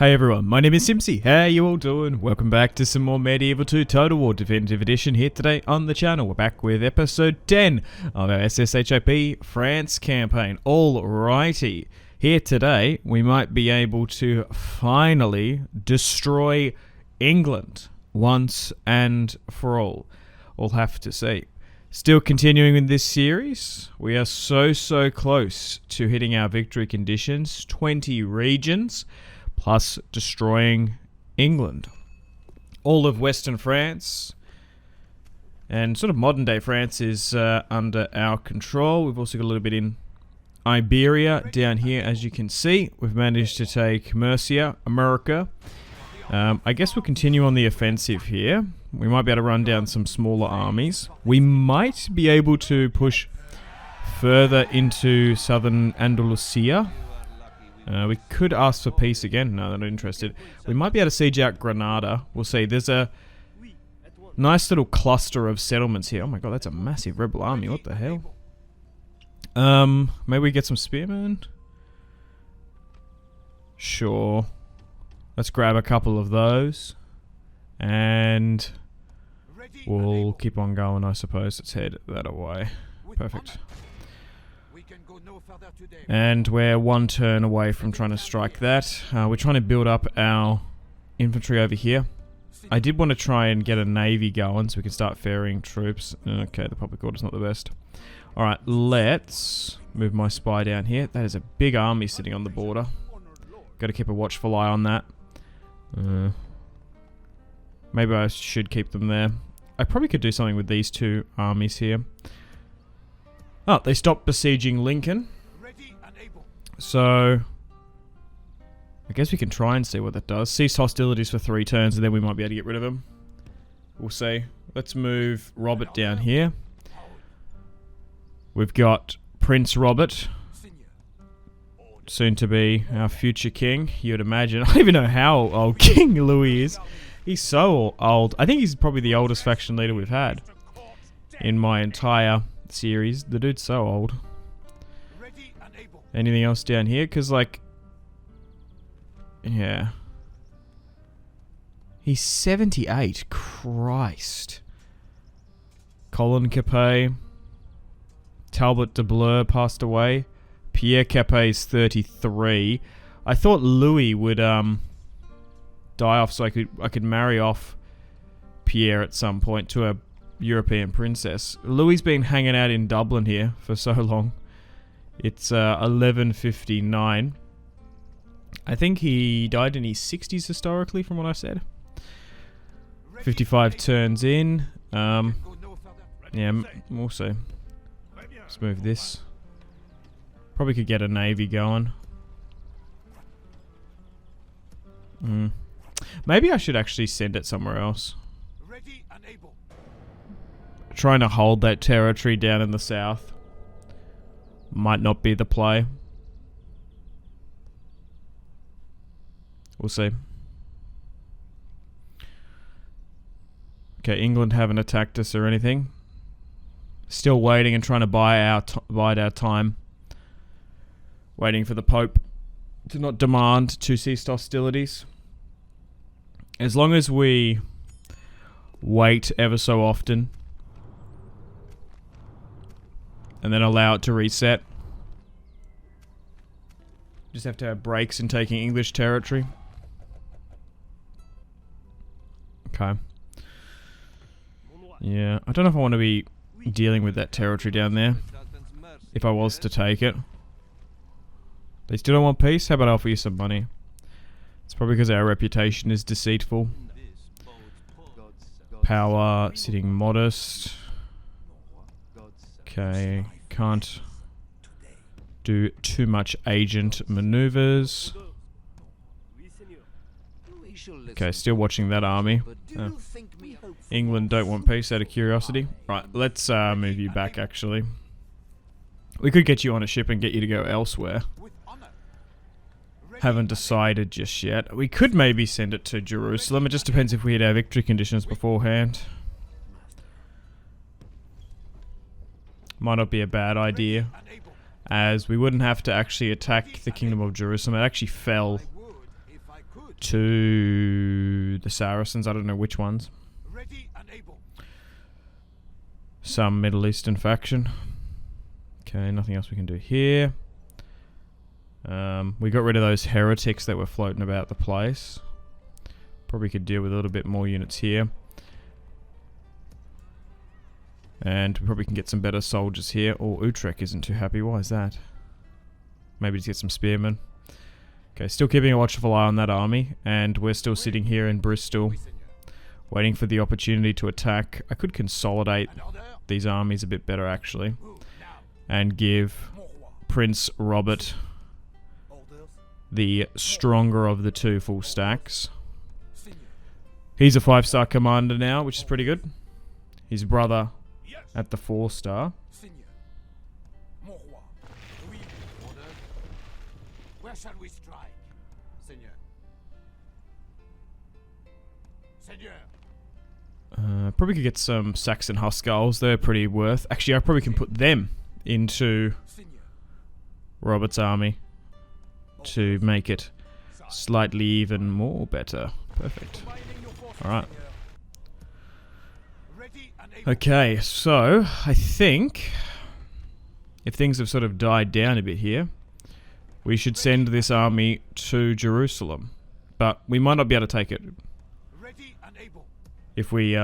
Hey everyone, my name is Simpsy. How you all doing? Welcome back to some more Medieval 2 Total War Definitive Edition here today on the channel. We're back with episode 10 of our SSHIP France campaign. Alrighty, here today we might be able to finally destroy England once and for all. We'll have to see. Still continuing in this series, we are so close to hitting our victory conditions, 20 regions. Plus destroying England. All of Western France and sort of modern day France is under our control. We've also got a little bit in Iberia down here, as you can see. We've managed to take Mercia, America. I guess we'll continue on the offensive here. We might be able to run down some smaller armies. We might be able to push further into southern Andalusia. We could ask for peace again. No, they're not interested. We might be able to siege out Granada. We'll see. There's a nice little cluster of settlements here. Oh my god, that's a massive rebel army. What the hell? Maybe we get some spearmen? Sure. Let's grab a couple of those. And we'll keep on going, I suppose. Let's head that way. Perfect. And we're one turn away from trying to strike that. We're trying to build up our infantry over here. I did want to try and get a navy going so we can start ferrying troops. Okay, the public order's not the best. Alright, let's move my spy down here. That is a big army sitting on the border. Got to keep a watchful eye on that. Maybe I should keep them there. I probably could do something with these two armies here. Oh, they stopped besieging Lincoln. So, I guess we can try and see what that does. Cease hostilities for 3 turns and then we might be able to get rid of him. We'll see. Let's move Robert down here. We've got Prince Robert. Soon to be our future king, you'd imagine. I don't even know how old King Louis is. He's so old. I think he's probably the oldest faction leader we've had in my entire series. The dude's so old. Anything else down here? Because, like, yeah. He's 78. Christ. Colin Capet. Talbot de Bleur passed away. Pierre Capet's 33. I thought Louis would die off so I could marry off Pierre at some point to a European princess. Louis been hanging out in Dublin here for so long. It's 1159. I think he died in his 60s historically, from what I said. 55 turns in. Yeah, we'll see. Let's move this. Probably could get a navy going. Maybe I should actually send it somewhere else. Trying to hold that territory down in the south might not be the play. We'll see. Okay, England haven't attacked us or anything. Still waiting and trying to bide our time. Waiting for the Pope to not demand to cease hostilities. As long as we wait ever so often and then allow it to reset. Just have to have breaks in taking English territory. Okay. Yeah, I don't know if I want to be dealing with that territory down there. If I was to take it. They still don't want peace? How about I offer you some money? It's probably because our reputation is deceitful. Power, sitting modest. Okay, can't do too much agent maneuvers. Okay, still watching that army. England don't want peace out of curiosity. Right, let's move you back actually. We could get you on a ship and get you to go elsewhere. Haven't decided just yet. We could maybe send it to Jerusalem. It just depends if we hit our victory conditions beforehand. Might not be a bad idea, as we wouldn't have to actually attack the Kingdom of Jerusalem. It actually fell to the Saracens. I don't know which ones. Ready and able. Some Middle Eastern faction. Okay, nothing else we can do here. We got rid of those heretics that were floating about the place. Probably could deal with a little bit more units here. And we probably can get some better soldiers here. Oh, Utrecht isn't too happy. Why is that? Maybe to get some spearmen. Okay, still keeping a watchful eye on that army. And we're still sitting here in Bristol, waiting for the opportunity to attack. I could consolidate these armies a bit better, actually. And give Prince Robert the stronger of the two full stacks. He's a 5-star commander now, which is pretty good. His brother at the 4-star. Where shall we strike? Seigneur. Seigneur. Probably could get some Saxon Huskarls. They're pretty worth. Actually, I probably can put them into Robert's army to make it slightly even more better. Perfect. Alright. Okay, so I think if things have sort of died down a bit here, we should send this army to Jerusalem. But we might not be able to take it if we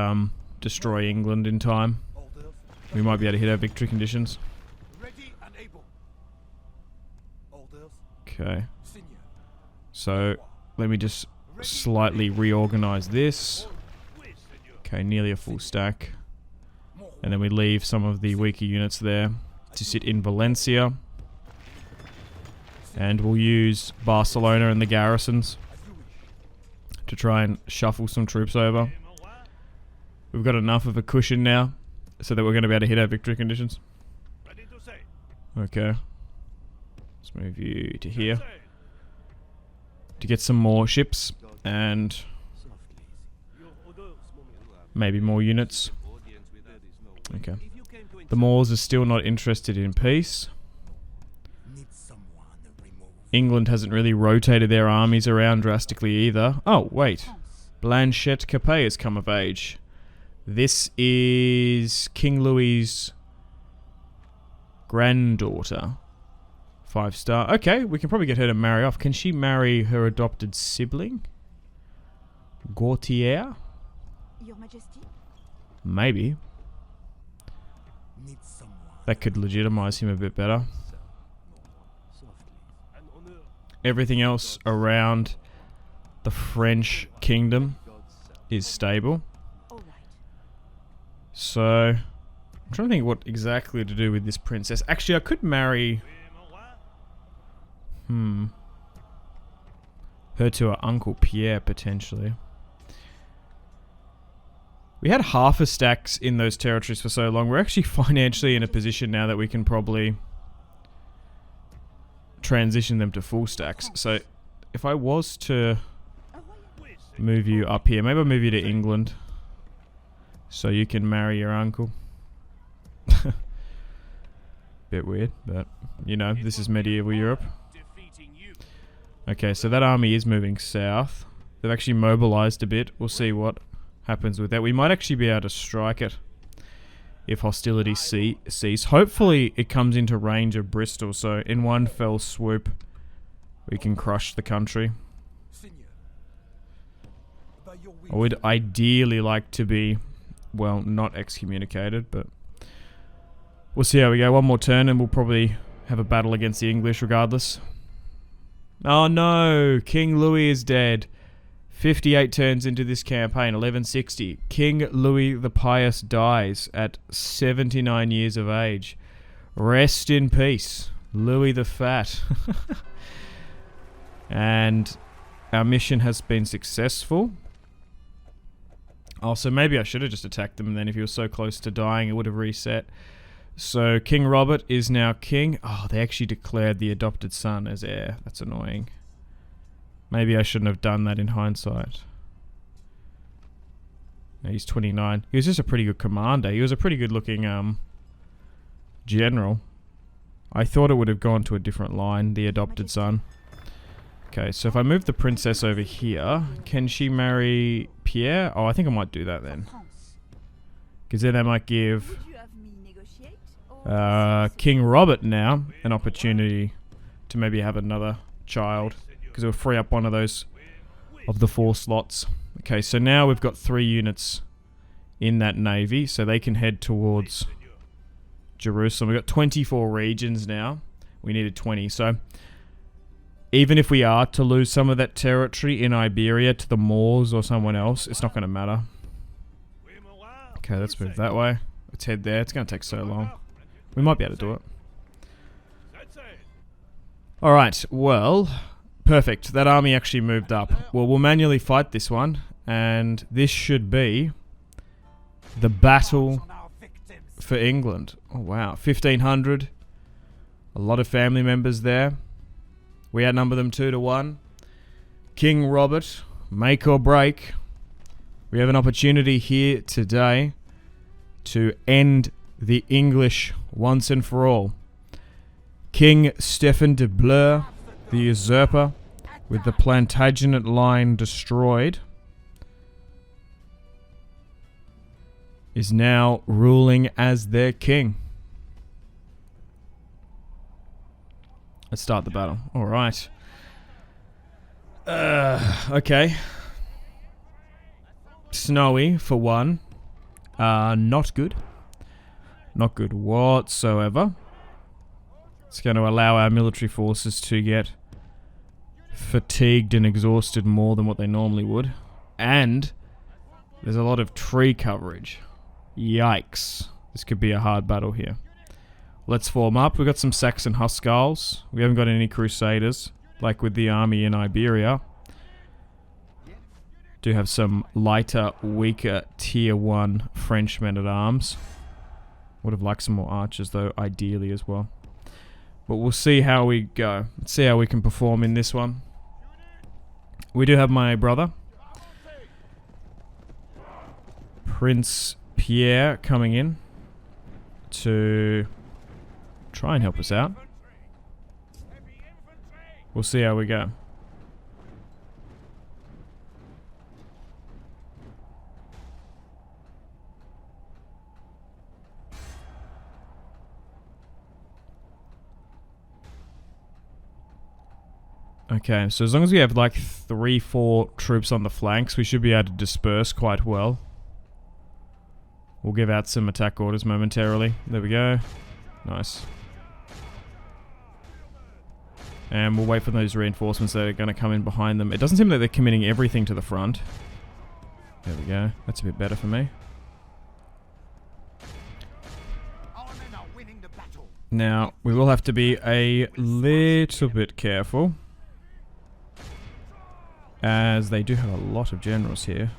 destroy England in time. We might be able to hit our victory conditions. Okay. So let me just slightly reorganize this. Okay, nearly a full stack. And then we leave some of the weaker units there to sit in Valencia. And we'll use Barcelona and the garrisons to try and shuffle some troops over. We've got enough of a cushion now so that we're going to be able to hit our victory conditions. Okay. Let's move you to here to get some more ships and maybe more units. Okay. The Moors are still not interested in peace. England hasn't really rotated their armies around drastically either. Oh, wait. Blanchette Capet has come of age. This is King Louis's granddaughter. 5-star. Okay, we can probably get her to marry off. Can she marry her adopted sibling? Gautier? Your Majesty? Maybe. That could legitimize him a bit better. Everything else around the French kingdom is stable. So, I'm trying to think what exactly to do with this princess. Actually, I could marry her to her uncle Pierre, potentially. We had half a stacks in those territories for so long. We're actually financially in a position now that we can probably transition them to full stacks. So, if I was to move you up here, maybe I'll move you to England so you can marry your uncle. Bit weird, but you know, this is medieval Europe. Okay, so that army is moving south. They've actually mobilized a bit. We'll see what happens with that. We might actually be able to strike it if hostilities cease. Hopefully it comes into range of Bristol, so in one fell swoop we can crush the country. I would ideally like to be, well, not excommunicated, but we'll see how we go. One more turn and we'll probably have a battle against the English regardless. Oh no, King Louis is dead. 58 turns into this campaign, 1160. King Louis the Pious dies at 79 years of age. Rest in peace, Louis the Fat. And our mission has been successful. Oh, so maybe I should have just attacked them, and then if he was so close to dying, it would have reset. So King Robert is now king. Oh, they actually declared the adopted son as heir. That's annoying. Maybe I shouldn't have done that in hindsight. Yeah, he's 29. He was just a pretty good commander. He was a pretty good looking general. I thought it would have gone to a different line, the adopted son. Okay, so if I move the princess over here, can she marry Pierre? Oh, I think I might do that then. Because then I might give King Robert now an opportunity to maybe have another child. Because it will free up one of those of the 4 slots. Okay, so now we've got 3 units in that navy, so they can head towards Jerusalem. We've got 24 regions now. We needed 20, so even if we are to lose some of that territory in Iberia to the Moors or someone else, it's not going to matter. Okay, let's move that way. Let's head there. It's going to take so long. We might be able to do it. Alright, well, perfect. That army actually moved up. Well, we'll manually fight this one, and this should be the battle for England. Oh, wow. 1,500. A lot of family members there. We outnumber them 2-1. King Robert, make or break. We have an opportunity here today to end the English once and for all. King Stephen de Bleur, the usurper, with the Plantagenet line destroyed, is now ruling as their king. Let's start the battle. Alright. Okay. Snowy, for one. Not good. Not good whatsoever. It's going to allow our military forces to get fatigued and exhausted more than what they normally would. And there's a lot of tree coverage. Yikes. This could be a hard battle here. Let's form up. We've got some Saxon Huscarls. We haven't got any Crusaders, like with the army in Iberia. Do have some lighter, weaker, tier 1 French men-at-arms. Would have liked some more archers, though, ideally as well. But we'll see how we go. Let's see how we can perform in this one. We do have my brother, Prince Pierre, coming in to try and help us out. We'll see how we go. Okay, so as long as we have like 3-4 troops on the flanks, we should be able to disperse quite well. We'll give out some attack orders momentarily. There we go. Nice. And we'll wait for those reinforcements that are going to come in behind them. It doesn't seem like they're committing everything to the front. There we go. That's a bit better for me. Now, we will have to be a little bit careful, as they do have a lot of generals here.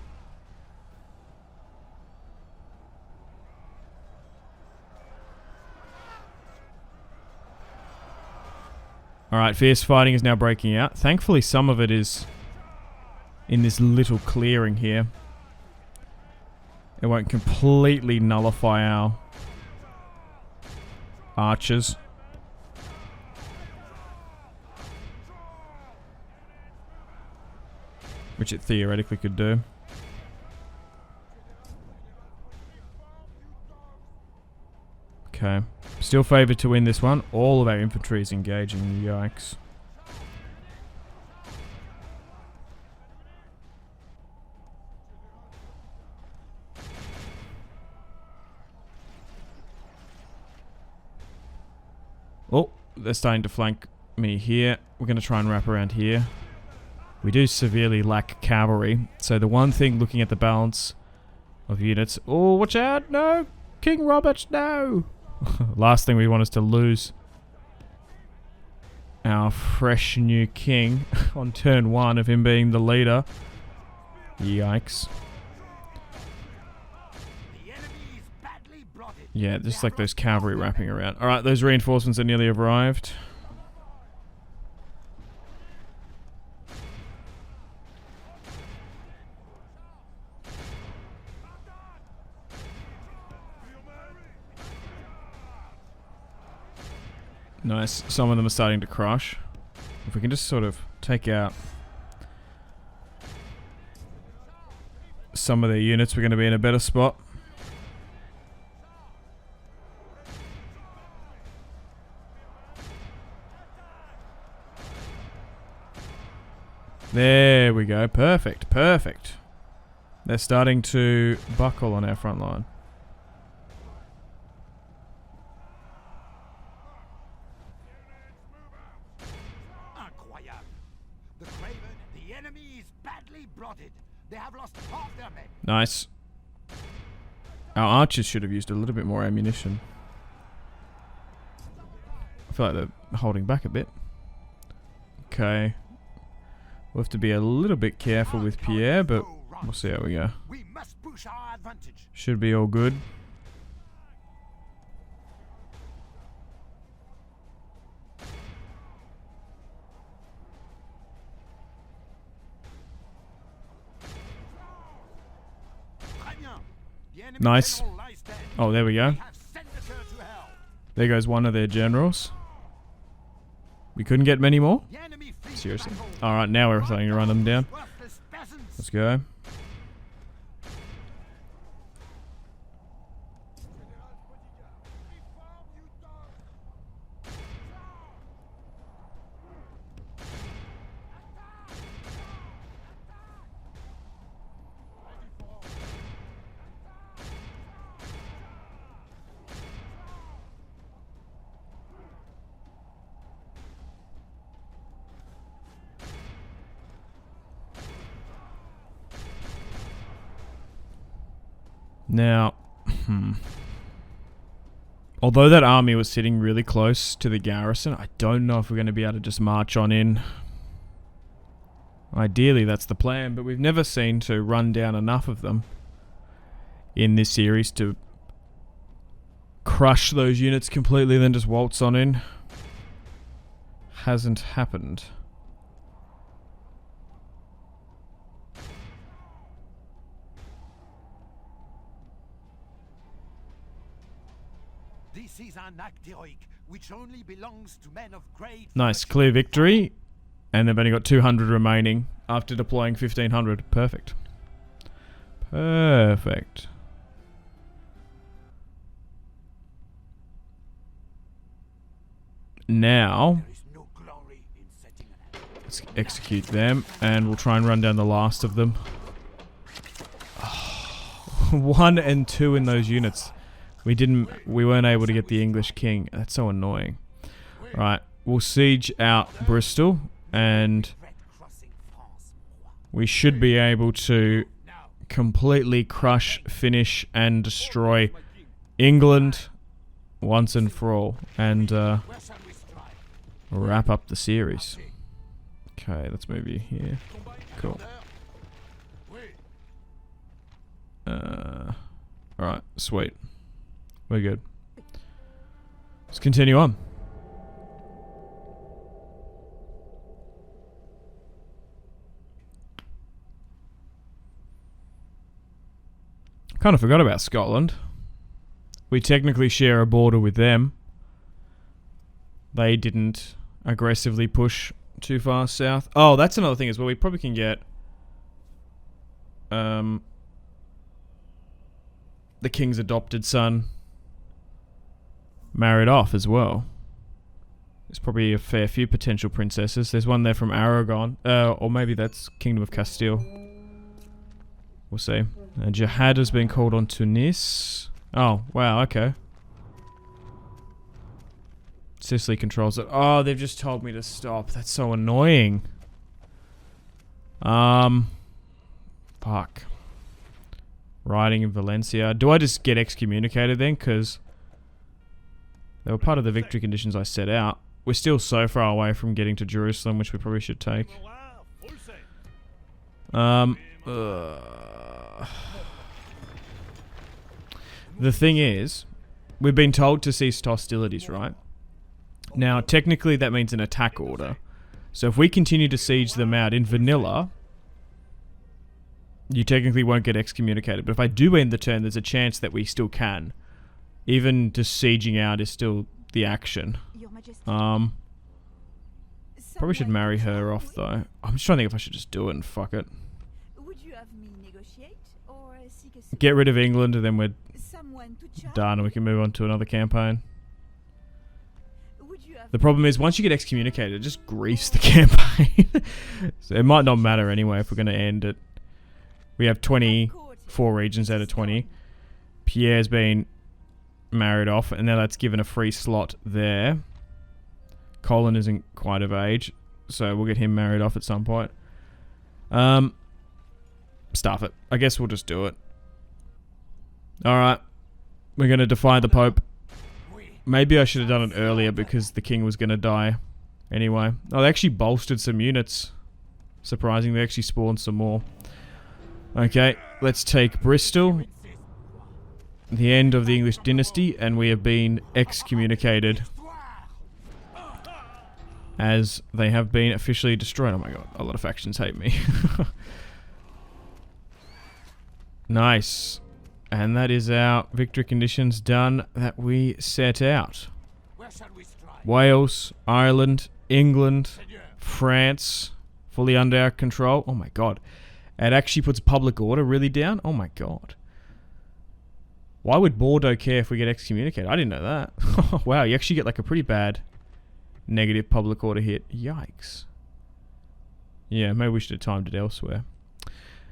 Alright, fierce fighting is now breaking out. Thankfully, some of it is in this little clearing here. It won't completely nullify our archers. Which it theoretically could do. Okay. Still favoured to win this one. All of our infantry is engaging. Yikes. Oh, they're starting to flank me here. We're going to try and wrap around here. We do severely lack cavalry. So the one thing, looking at the balance of units... Oh, watch out! No! King Robert, no! Last thing we want is to lose our fresh new king on turn 1 of him being the leader. Yikes. Yeah, just like those cavalry wrapping around. Alright, those reinforcements are nearly arrived. Nice. Some of them are starting to crush. If we can just sort of take out some of their units, we're going to be in a better spot. There we go. Perfect. Perfect. They're starting to buckle on our front line. Incroyable. The Craven, the enemy is badly blooded. They have lost half their men. Nice. Our archers should have used a little bit more ammunition. I feel like they're holding back a bit. Okay. We'll have to be a little bit careful with Pierre, but we'll see how we go. We must push our advantage. Should be all good. Nice. Oh, there we go. There goes one of their generals. We couldn't get many more? Seriously. Alright, now we're starting to run them down. Let's go. Now, although that army was sitting really close to the garrison, I don't know if we're going to be able to just march on in. Ideally, that's the plan, but we've never seen to run down enough of them in this series to crush those units completely, then just waltz on in. Hasn't happened. This is an act heroic, which only belongs to men of great Nice, virtue. clear victory. And they've only got 200 remaining after deploying 1,500. Perfect. Perfect. Now, There is no glory in setting an act. let's execute them, and we'll try and run down the last of them. 1 and 2 in those units. We weren't able to get the English king. That's so annoying. Right, we'll siege out Bristol, and we should be able to completely crush, finish, and destroy England once and for all, and wrap up the series. Okay, let's move you here. Cool. Alright, sweet. We're good. Let's continue on. Kind of forgot about Scotland. We technically share a border with them. They didn't aggressively push too far south. Oh, that's another thing as well. We probably can get the king's adopted son married off as well. There's probably a fair few potential princesses. There's one there from Aragon, or maybe that's Kingdom of Castile. We'll see. Jihad has been called on Tunis. Oh, wow, okay. Sicily controls it. Oh, they've just told me to stop. That's so annoying. Fuck. Riding in Valencia. Do I just get excommunicated then? Because they were part of the victory conditions I set out. We're still so far away from getting to Jerusalem, which we probably should take. The thing is, we've been told to cease hostilities, right? Now, technically that means an attack order. So if we continue to siege them out in vanilla, you technically won't get excommunicated. But if I do end the turn, there's a chance that we still can. Even just sieging out is still the action. Your Majesty. Probably should marry her off though. I'm just trying to think if I should just do it and fuck it. Would you have me negotiate or seek a Get rid of England and then we're someone to charge? done and we can move on to another campaign. Would you have The problem is once you get excommunicated, it just griefs the campaign. So it might not matter anyway if we're going to end it. We have 24 regions out of 20. Pierre's been married off and now that's given a free slot there. Colin isn't quite of age, so we'll get him married off at some point. Stuff it. I guess we'll just do it. Alright. We're going to defy the Pope. Maybe I should have done it earlier because the king was going to die anyway. Oh, they actually bolstered some units. Surprisingly, they actually spawned some more. Okay, let's take Bristol. The end of the English dynasty, and we have been excommunicated. As they have been officially destroyed. Oh my god, a lot of factions hate me. Nice. And that is our victory conditions done that we set out. Where shall we strike? Wales, Ireland, England, France, fully under our control. Oh my god. It actually puts public order really down. Oh my god. Why would Bordeaux care if we get excommunicated? I didn't know that. Wow, you actually get like a pretty bad negative public order hit. Yikes. Yeah, maybe we should have timed it elsewhere.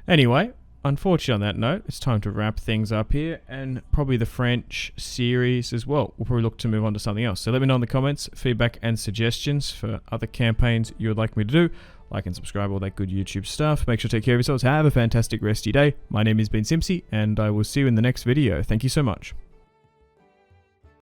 Anyway, unfortunately on that note, it's time to wrap things up here, and probably the French series as well. We'll probably look to move on to something else. So let me know in the comments, feedback and suggestions for other campaigns you would like me to do. Like and subscribe, all that good YouTube stuff. Make sure to take care of yourselves. Have a fantastic rest of your day. My name has been Simpsy, and I will see you in the next video. Thank you so much.